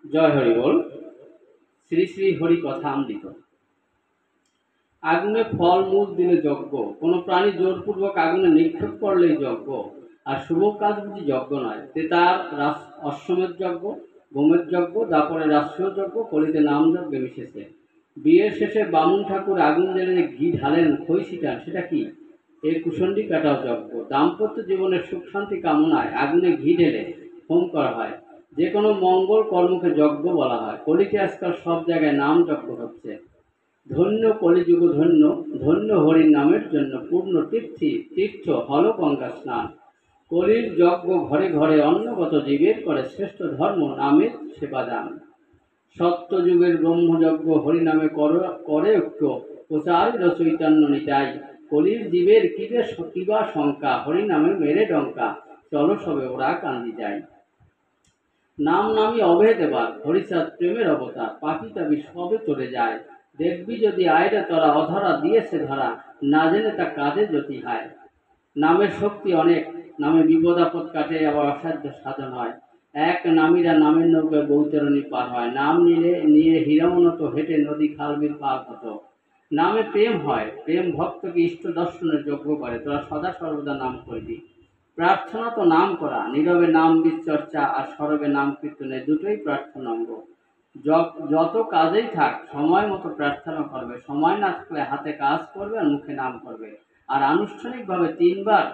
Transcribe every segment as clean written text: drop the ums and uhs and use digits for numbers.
জয় হরি বল। শ্রী শ্রী হরি কথা অমৃত। আগুনে ফল মূল দিলে যজ্ঞ, কোনো প্রাণী জোরপূর্বক আগুনে নিক্ষেপ করলেই যজ্ঞ। আর শুভ কাজ বুঝি যজ্ঞ নয়, তেতার অশ্বমেধ যজ্ঞ, গোমের যজ্ঞ, দাপরে রাষ্ট্রীয় যজ্ঞ, কলিতে নাম যজ্ঞে মিশেছে। বিয়ের শেষে বামুন ঠাকুর আগুন জ্বেলে ঘি ঢালেন, খই ছিটান, সেটা কি? এই কুসন্ডি কাটাও যজ্ঞ। দাম্পত্য জীবনের সুখ শান্তি কামনায় আগুনে ঘি ঢেলে হোম করা হয়। যে কোনো মঙ্গল কর্মকে যজ্ঞ বলা হয়। কলিতে আজকাল সব জায়গায় নাম যজ্ঞ হচ্ছে। ধন্য কলিযুগ ধন্য, ধন্য হরির নামের জন্য পূর্ণ তীর্থ হল গঙ্গা স্নান। কলির যজ্ঞ ঘরে ঘরে অন্নগত জীবের করে শ্রেষ্ঠ ধর্ম নামের সেবাদান। সত্যযুগের ব্রহ্মযজ্ঞ হরিনামে করে ঐক্য, প্রচারিত চৈতন্য নিতাই। কলির জীবের কিবা শঙ্কা, হরিনামে মেরে ডঙ্কা, চলো সবে ওরা কান্দি যায়। নাম নামি অভেদ এবার, হরিচাঁদ প্রেমের অবতার, পাখি তাবি সবে চলে যায়। দেখবি যদি আয়রে তরা অধরা দিয়েছে ধরা, না জেনে তা কাজে জ্যোতি হয়। নামের শক্তি অনেক, নামে বিপদ আপদ কাটে, আবার অসাধ্য সাধন হয়। এক নামীরা নামের নৌকায় বৈতরণী পার হয়। নাম নিয়ে হীরামনত হেঁটে নদী খালবিল পার হতো। নামে প্রেম হয়, প্রেম ভক্তকে ইষ্ট দর্শনের যোগ্য করে। তোরা সদা সর্বদা নাম করবি। প্রার্থনা তো নাম করা, নীরবে নাম বিচর্চা আর সরবে নাম কীর্তনে, দুটোই প্রার্থনা অঙ্গ। যত কাজেই থাক সময় মতো প্রার্থনা করবে, সময় না থাকলে হাতে কাজ করবে আর মুখে নাম করবে। আর আনুষ্ঠানিকভাবে 3 বার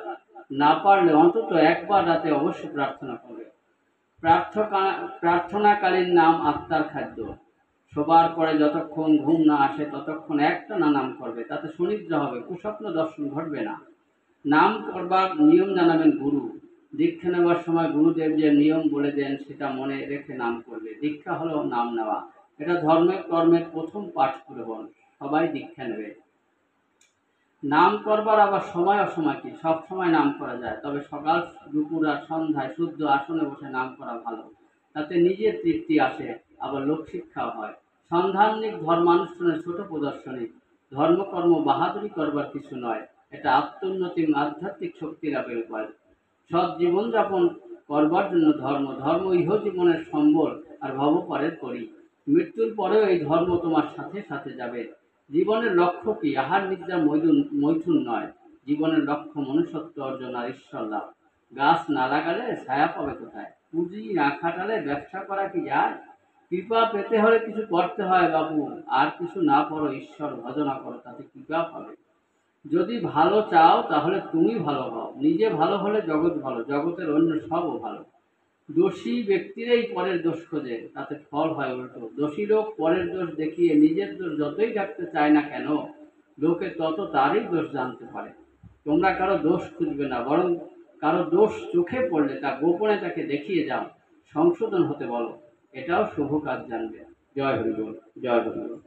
না পারলে অন্তত একবার রাতে অবশ্যই প্রার্থনা করবে। প্রার্থনাকালীন নাম আত্মার খাদ্য। শোবার পরে যতক্ষণ ঘুম না আসে ততক্ষণ একটানা নাম করবে, তাতে সুনিদ্রা হবে, কুস্বপ্ন দর্শন ঘটবে না। নাম করবার নিয়ম জানাবেন গুরু। দীক্ষা নেওয়ার সময় গুরুদেব যে নিয়ম বলে দেন সেটা মনে রেখে নাম করবে। দীক্ষা হলো নাম নেওয়া, এটা ধর্মের কর্মের প্রথম পাঠ গ্রহণ। সবাই দীক্ষা নেবে। নাম করবার আবার সময় অসময় কি? সব সময় নাম করা যায়, তবে সকাল দুপুর আর সন্ধ্যায় শুদ্ধ আসনে বসে নাম করা ভালো। তাতে নিজের তৃপ্তি আসে, আবার লোকশিক্ষাও হয়। সন্ধানিক ধর্মানুষ্ঠানের ছোট প্রদর্শনী। ধর্মকর্ম বাহাদুরি করবার কিছু নয়, এটা আত্মোন্নতি আধ্যাত্মিক শক্তি লাভের উপায়। সৎ জীবনযাপন করবার জন্য ধর্ম ইহ জীবনের সম্বল আর ভবপরের করি। মৃত্যুর পরেও এই ধর্ম তোমার সাথে সাথে যাবে। জীবনের লক্ষ্য কি? আহার নিদ্রা মৈথুন নয়। জীবনের লক্ষ্য মনুষ্যত্ব অর্জন আর ঈশ্বর লাভ। গাছ না লাগালে ছায়া পাবে কোথায়? পুঁজি না খাটালে ব্যবসা করা কি যায়? কৃপা পেতে হলে কিছু করতে হয় বাবু, আর কিছু না করো, ঈশ্বর ভজনা করো, তাতে কৃপা পাবে। যদি ভালো চাও তাহলে তুমি ভালো হও। নিজে ভালো হলে জগৎ ভালো, জগতের অন্য সবও ভালো। দোষী ব্যক্তিরাই পরের দোষ খোঁজে, তাতে ফল হয় উল্টো। দোষী লোক পরের দোষ দেখিয়ে নিজের দোষ যতই ঢাকতে চায় না কেন, লোকে তত তারই দোষ জানতে পারে। তোমরা কারো দোষ খুঁজবে না, বরং কারো দোষ চোখে পড়লে তা গোপনে তাকে দেখিয়ে যাও, সংশোধন হতে বলো। এটাও শুভ কাজ জানবে। জয় হরি বল। জয় হরি বল।